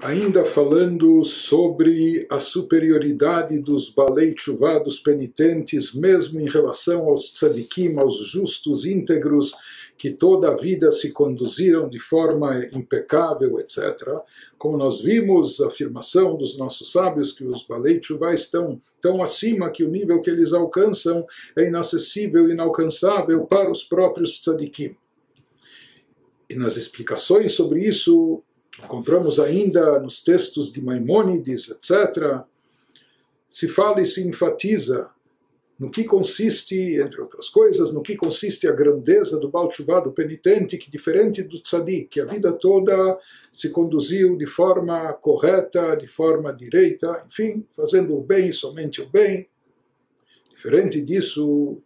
Ainda falando sobre a superioridade dos Balei Tshuvá, dos penitentes, mesmo em relação aos tzadikim, aos justos íntegros, que toda a vida se conduziram de forma impecável, etc. Como nós vimos, a afirmação dos nossos sábios que os Balei Tshuvá estão tão acima que o nível que eles alcançam é inacessível, inalcançável para os próprios tzadikim. E nas explicações sobre isso, que encontramos ainda nos textos de Maimônides, etc., se fala e se enfatiza no que consiste, entre outras coisas, no que consiste a grandeza do Baal Teshuvah, do penitente, que diferente do tzadik, que a vida toda se conduziu de forma correta, de forma direita, enfim, fazendo o bem, somente o bem. Diferente disso,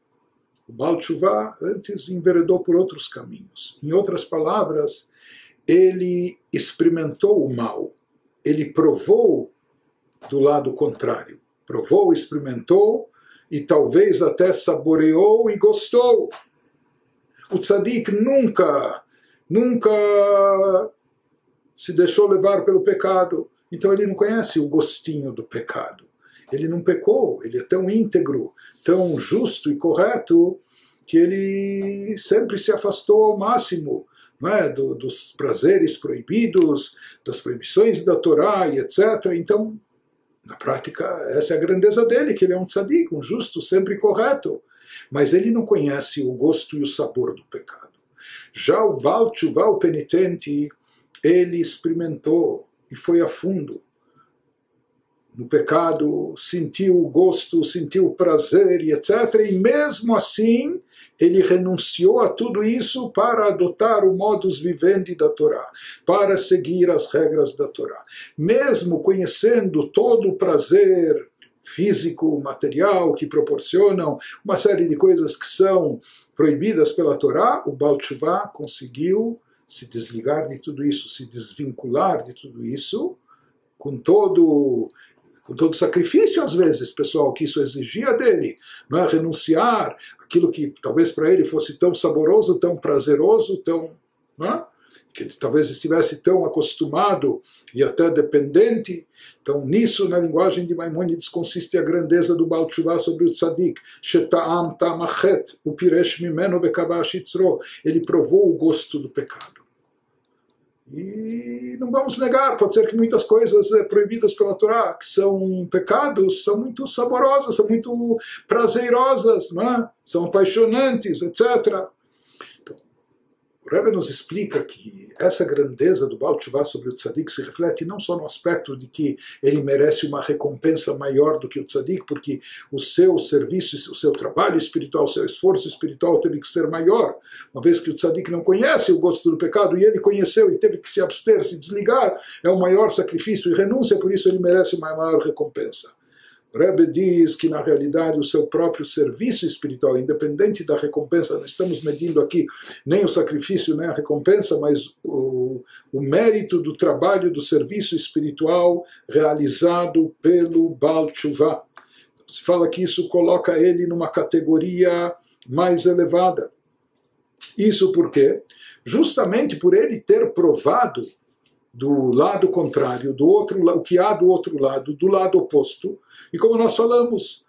o Baal Teshuvah antes enveredou por outros caminhos. Em outras palavras, ele experimentou o mal, ele provou do lado contrário, provou, experimentou e talvez até saboreou e gostou. O tzadik nunca se deixou levar pelo pecado, então ele não conhece o gostinho do pecado. Ele não pecou, ele é tão íntegro, tão justo e correto, que ele sempre se afastou ao máximo, não é? Dos prazeres proibidos, das proibições da Torá e etc. Então, na prática, essa é a grandeza dele, que ele é um tzadik, um justo, sempre correto. Mas ele não conhece o gosto e o sabor do pecado. Já o Baal Teshuvah, o penitente, ele experimentou e foi a fundo no pecado, sentiu o gosto, sentiu o prazer e etc. E mesmo assim, ele renunciou a tudo isso para adotar o modus vivendi da Torá, para seguir as regras da Torá. Mesmo conhecendo todo o prazer físico, material, que proporcionam uma série de coisas que são proibidas pela Torá, o Baal Teshuvah conseguiu se desligar de tudo isso, se desvincular de tudo isso, com todo sacrifício, às vezes, pessoal, que isso exigia dele, não é? Renunciar aquilo que talvez para ele fosse tão saboroso, tão prazeroso, tão, não é? Que ele talvez estivesse tão acostumado e até dependente. Então, nisso, na linguagem de Maimônides, consiste a grandeza do Baal Teshuvah sobre o tzadik. Sheta'am ta'machet, upiresh mimeno vekabash yitzro. Ele provou o gosto do pecado. E não vamos negar, pode ser que muitas coisas proibidas pela Torá, que são pecados, são muito saborosas, são muito prazerosas, não é? São apaixonantes, etc. Então, o Rebbe nos explica que essa grandeza do Baal Teshuvah sobre o tzadik se reflete não só no aspecto de que ele merece uma recompensa maior do que o tzadik, porque o seu serviço, o seu trabalho espiritual, o seu esforço espiritual teve que ser maior, uma vez que o tzadik não conhece o gosto do pecado e ele conheceu e teve que se abster, se desligar, é o maior sacrifício e renúncia, por isso ele merece uma maior recompensa. O Rebbe diz que, na realidade, o seu próprio serviço espiritual, independente da recompensa, não estamos medindo aqui nem o sacrifício, nem a recompensa, mas o mérito do trabalho, do serviço espiritual realizado pelo Baal Teshuvah. Se fala que isso coloca ele numa categoria mais elevada. Isso por quê? Justamente por ele ter provado do lado contrário, do outro, o que há do outro lado, do lado oposto. E como nós falamos,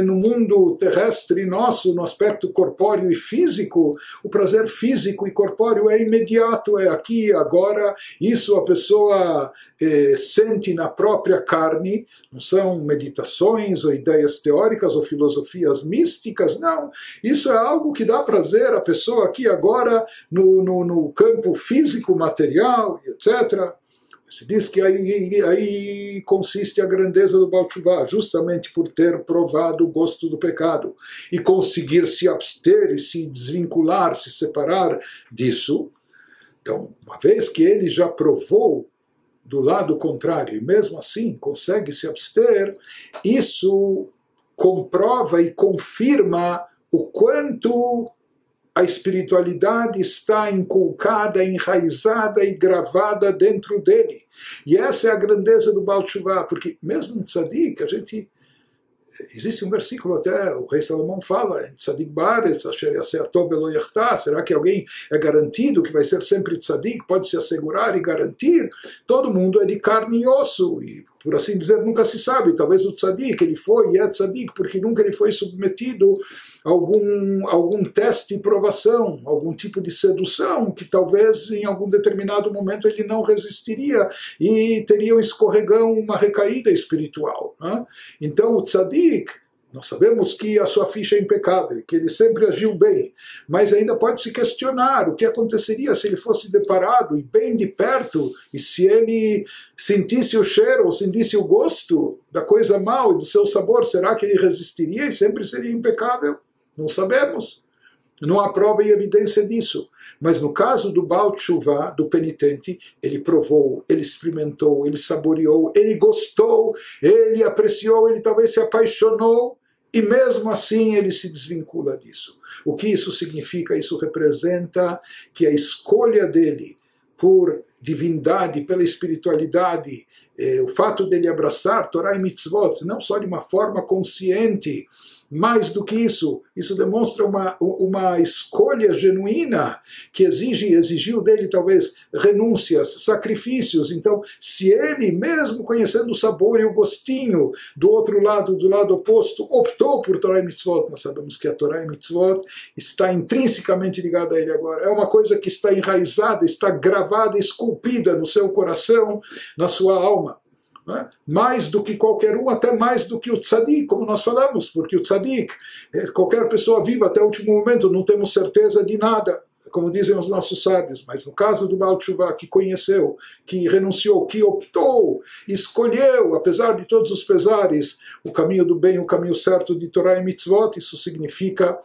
no mundo terrestre nosso, no aspecto corpóreo e físico, o prazer físico e corpóreo é imediato, é aqui, agora. Isso a pessoa sente na própria carne, não são meditações ou ideias teóricas ou filosofias místicas, não. Isso é algo que dá prazer à pessoa aqui, agora, no campo físico, material, etc. Se diz que aí consiste a grandeza do Baal Teshuvah, justamente por ter provado o gosto do pecado e conseguir se abster e se desvincular, se separar disso. Então, uma vez que ele já provou do lado contrário e mesmo assim consegue se abster, isso comprova e confirma o quanto a espiritualidade está inculcada, enraizada e gravada dentro dele. E essa é a grandeza do Baal Teshuvah, porque mesmo um tzadik, a gente Existe um versículo até, o rei Salomão fala, Tzadik Baaretz, Asher Yaseh Tov Velo Yachtah, será que alguém é garantido que vai ser sempre tzadik, pode se assegurar e garantir? Todo mundo é de carne e osso, e por assim dizer, nunca se sabe, talvez o tzadik, ele foi e é tzadik, porque nunca ele foi submetido a algum teste e provação, algum tipo de sedução, que talvez em algum determinado momento ele não resistiria e teria um escorregão, uma recaída espiritual. Né? Então o tzadik, nós sabemos que a sua ficha é impecável, que ele sempre agiu bem, mas ainda pode se questionar o que aconteceria se ele fosse deparado e bem de perto, e se ele sentisse o cheiro ou sentisse o gosto da coisa mal e do seu sabor, será que ele resistiria e sempre seria impecável? Não sabemos. Não há prova e evidência disso. Mas no caso do Baal Teshuvah, do penitente, ele provou, ele experimentou, ele saboreou, ele gostou, ele apreciou, ele talvez se apaixonou, e mesmo assim ele se desvincula disso. O que isso significa? Isso representa que a escolha dele por divindade, pela espiritualidade, o fato dele abraçar Torá e Mitzvot, não só de uma forma consciente, mais do que isso demonstra uma escolha genuína que exigiu dele talvez renúncias, sacrifícios. Então, se ele, mesmo conhecendo o sabor e o gostinho do outro lado, do lado oposto, optou por Torá e Mitzvot, nós sabemos que a Torá e Mitzvot está intrinsecamente ligada a ele agora. É uma coisa que está enraizada, está gravada, esculpida no seu coração, na sua alma. Mais do que qualquer um, até mais do que o tzadik, como nós falamos, porque o tzadik, qualquer pessoa viva até o último momento, não temos certeza de nada, como dizem os nossos sábios, mas no caso do Baal Teshuvah, que conheceu, que renunciou, que optou, escolheu, apesar de todos os pesares, o caminho do bem, o caminho certo de Torá e Mitzvot, isso significa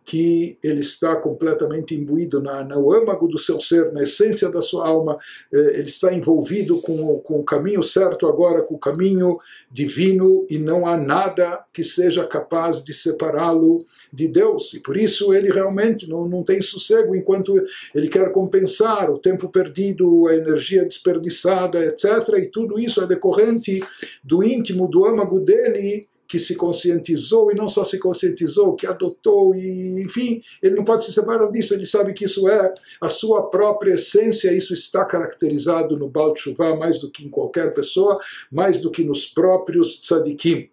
que ele está completamente imbuído no âmago do seu ser, na essência da sua alma, ele está envolvido com o caminho certo agora, com o caminho divino, e não há nada que seja capaz de separá-lo de Deus. E por isso ele realmente não tem sossego enquanto ele quer compensar o tempo perdido, a energia desperdiçada, etc. E tudo isso é decorrente do íntimo, do âmago dele, que se conscientizou, e não só se conscientizou, que adotou, e enfim, ele não pode se separar disso, ele sabe que isso é a sua própria essência, isso está caracterizado no Baal Teshuvah mais do que em qualquer pessoa, mais do que nos próprios tzadikim.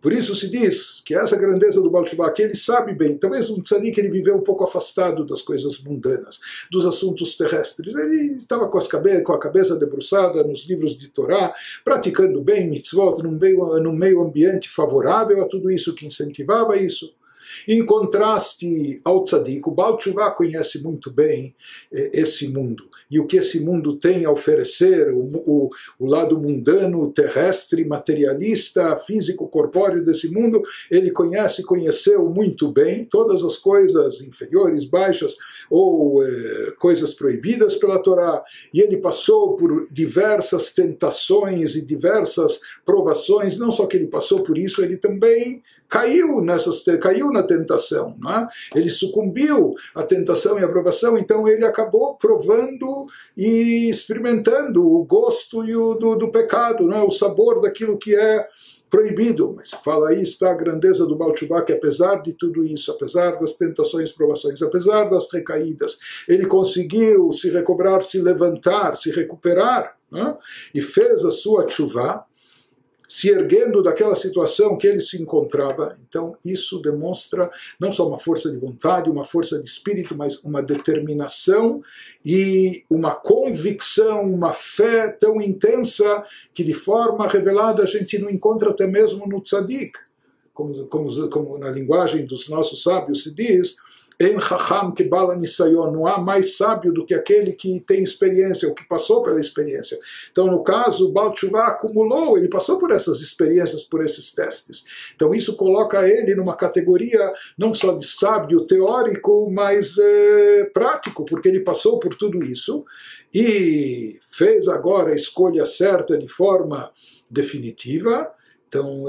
Por isso se diz que essa grandeza do Baal Teshuvah, que ele sabe bem, talvez um tzadik ele viveu um pouco afastado das coisas mundanas, dos assuntos terrestres. Ele estava com a cabeça debruçada nos livros de Torá, praticando bem mitzvot, num meio ambiente favorável a tudo isso, que incentivava isso. Em contraste ao tzadik, o Baal Teshuvah conhece muito bem esse mundo. E o que esse mundo tem a oferecer, o lado mundano, terrestre, materialista, físico, corpóreo desse mundo, ele conheceu muito bem todas as coisas inferiores, baixas, ou coisas proibidas pela Torá. E ele passou por diversas tentações e diversas provações. Não só que ele passou por isso, ele também caiu na tentação, não é? Ele sucumbiu à tentação e à provação, então ele acabou provando e experimentando o gosto do pecado, não é? O sabor daquilo que é proibido. Mas fala aí está a grandeza do Baal Teshuvah, que apesar de tudo isso, apesar das tentações e provações, apesar das recaídas, ele conseguiu se recobrar, se levantar, se recuperar, não é? E fez a sua teshuvah, se erguendo daquela situação que ele se encontrava. Então isso demonstra não só uma força de vontade, uma força de espírito, mas uma determinação e uma convicção, uma fé tão intensa que de forma revelada a gente não encontra até mesmo no tzadik. Como na linguagem dos nossos sábios se diz, En Chacham que bala nisayon, não há mais sábio do que aquele que tem experiência, ou que passou pela experiência. Então, no caso, o Baal Teshuvah acumulou, ele passou por essas experiências, por esses testes. Então, isso coloca ele numa categoria não só de sábio teórico, mas prático, porque ele passou por tudo isso e fez agora a escolha certa de forma definitiva. Então,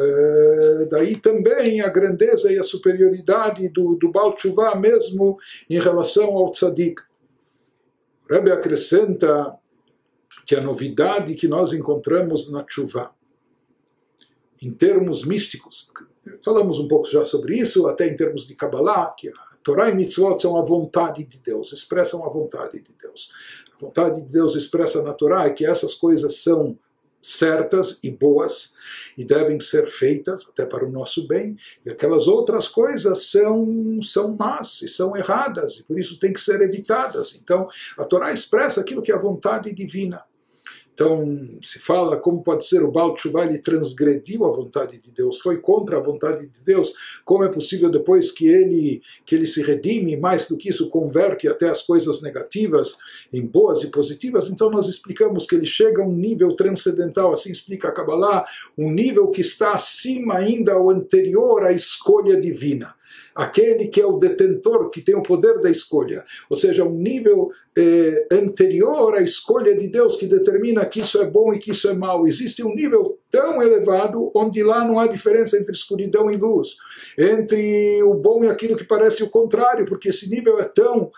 daí também a grandeza e a superioridade do Baal Teshuvah mesmo em relação ao tzadik. O Rebbe acrescenta que a novidade que nós encontramos na teshuvah, em termos místicos. Falamos um pouco já sobre isso, até em termos de Kabbalah, que a Torá e Mitzvot são a vontade de Deus, expressam a vontade de Deus. A vontade de Deus expressa na Torá é que essas coisas são certas e boas e devem ser feitas até para o nosso bem, e aquelas outras coisas são más e são erradas, e por isso têm que ser evitadas. Então, a Torá expressa aquilo que é a vontade divina. Então, se fala como pode ser o Baal Teshuvah, ele transgrediu a vontade de Deus, foi contra a vontade de Deus, como é possível depois que ele se redime, mais do que isso, converte até as coisas negativas em boas e positivas. Então nós explicamos que ele chega a um nível transcendental, assim explica a Kabbalah, um nível que está acima ainda ao anterior à escolha divina. Aquele que é o detentor, que tem o poder da escolha, ou seja, um nível anterior à escolha de Deus, que determina que isso é bom e que isso é mal. Existe um nível tão elevado, onde lá não há diferença entre escuridão e luz, entre o bom e aquilo que parece o contrário, porque esse nível é tão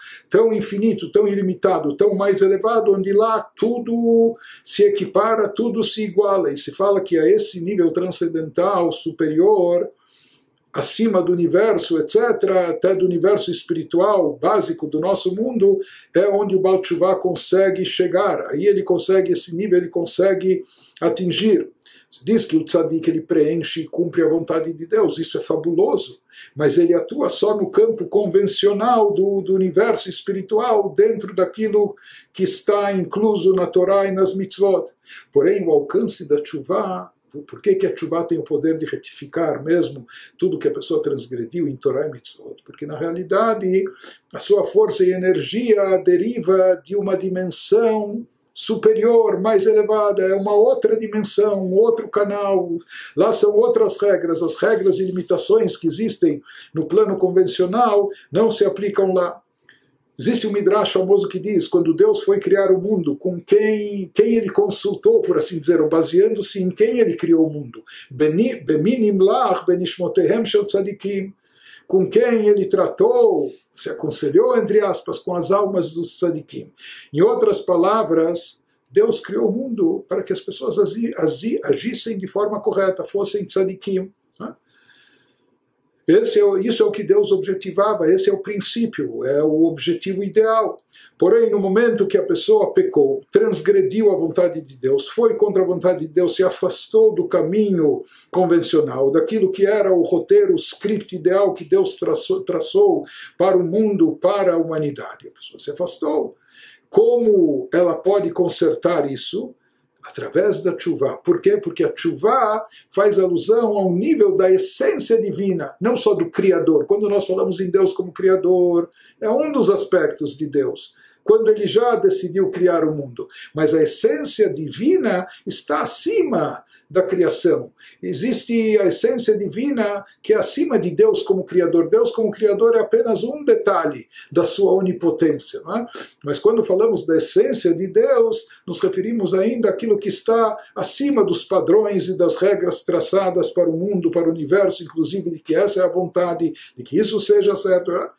infinito, tão ilimitado, tão mais elevado, onde lá tudo se equipara, tudo se iguala, e se fala que a esse nível transcendental, superior, acima do universo, etc., até do universo espiritual básico do nosso mundo, é onde o Baal Teshuvah consegue chegar. Aí ele consegue, esse nível ele consegue atingir. Se diz que o tzadik ele preenche e cumpre a vontade de Deus, isso é fabuloso, mas ele atua só no campo convencional do universo espiritual, dentro daquilo que está incluso na Torá e nas mitzvot. Porém, o alcance da Teshuvah, por que a Teshuvah tem o poder de retificar mesmo tudo que a pessoa transgrediu em Torá e Mitzvot? Porque na realidade a sua força e energia deriva de uma dimensão superior, mais elevada, é uma outra dimensão, um outro canal. Lá são outras regras, as regras e limitações que existem no plano convencional não se aplicam lá. Existe um midrash famoso que diz, quando Deus foi criar o mundo, com quem ele consultou, por assim dizer, ou baseando-se em quem ele criou o mundo. Beminim lach benishmotehem shel tzadikim. Com quem ele tratou, se aconselhou, entre aspas, com as almas dos tzadikim. Em outras palavras, Deus criou o mundo para que as pessoas agissem de forma correta, fossem tzadikim. Isso é o que Deus objetivava, esse é o princípio, é o objetivo ideal. Porém, no momento que a pessoa pecou, transgrediu a vontade de Deus, foi contra a vontade de Deus, se afastou do caminho convencional, daquilo que era o roteiro, o script ideal que Deus traçou para o mundo, para a humanidade. A pessoa se afastou. Como ela pode consertar isso? Através da Teshuvah. Por quê? Porque a Teshuvah faz alusão ao nível da essência divina, não só do Criador. Quando nós falamos em Deus como Criador, é um dos aspectos de Deus, quando ele já decidiu criar o mundo. Mas a essência divina está acima da criação. Existe a essência divina que é acima de Deus como Criador. Deus como Criador é apenas um detalhe da sua onipotência. Não é? Mas quando falamos da essência de Deus, nos referimos ainda àquilo que está acima dos padrões e das regras traçadas para o mundo, para o universo, inclusive de que essa é a vontade, de que isso seja certo. Não é?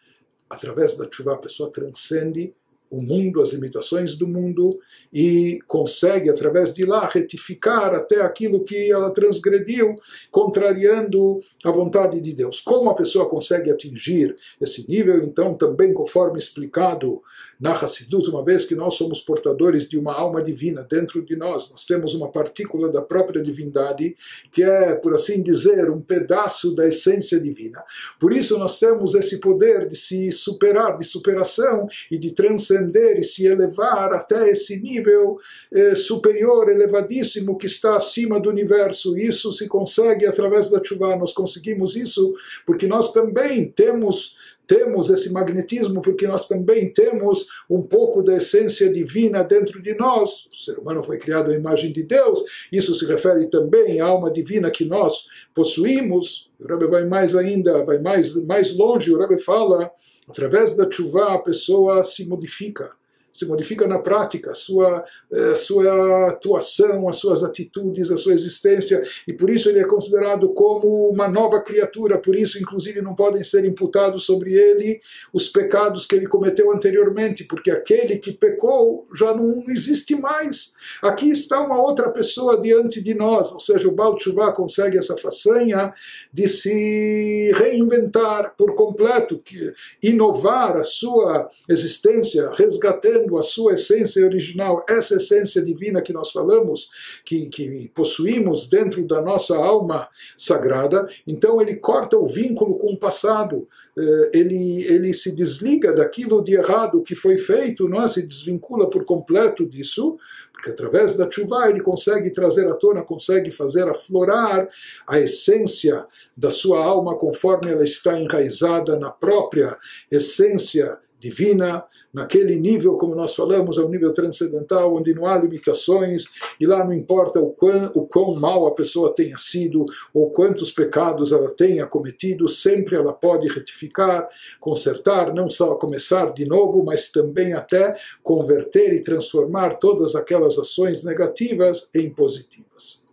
Através da Teshuvah a pessoa transcende o mundo, as limitações do mundo, e consegue, através de lá, retificar até aquilo que ela transgrediu, contrariando a vontade de Deus. Como a pessoa consegue atingir esse nível? Então, também conforme explicado na Hassidut, uma vez que nós somos portadores de uma alma divina dentro de nós, nós temos uma partícula da própria divindade, que é, por assim dizer, um pedaço da essência divina. Por isso nós temos esse poder de se superar, de superação e de transcender e se elevar até esse nível superior, elevadíssimo, que está acima do universo. Isso se consegue através da Teshuvah. Nós conseguimos isso porque nós também temos esse magnetismo, porque nós também temos um pouco da essência divina dentro de nós. O ser humano foi criado à imagem de Deus, isso se refere também à alma divina que nós possuímos. O Rebbe vai mais ainda, vai mais longe, o Rebbe fala, através da Teshuvah a pessoa se modifica, se modifica na prática, a sua atuação, as suas atitudes, a sua existência, e por isso ele é considerado como uma nova criatura, por isso inclusive não podem ser imputados sobre ele os pecados que ele cometeu anteriormente, porque aquele que pecou já não existe mais. Aqui está uma outra pessoa diante de nós, ou seja, o Baal Teshuvah consegue essa façanha de se reinventar por completo, inovar a sua existência, resgatando a sua essência original, essa essência divina que nós falamos, que possuímos dentro da nossa alma sagrada. Então ele corta o vínculo com o passado, ele se desliga daquilo de errado que foi feito, não é? Se desvincula por completo disso, porque através da tshuva ele consegue trazer à tona, consegue fazer aflorar a essência da sua alma conforme ela está enraizada na própria essência divina, naquele nível, como nós falamos, é um nível transcendental, onde não há limitações, e lá não importa o quão mal a pessoa tenha sido, ou quantos pecados ela tenha cometido, sempre ela pode retificar, consertar, não só começar de novo, mas também até converter e transformar todas aquelas ações negativas em positivas.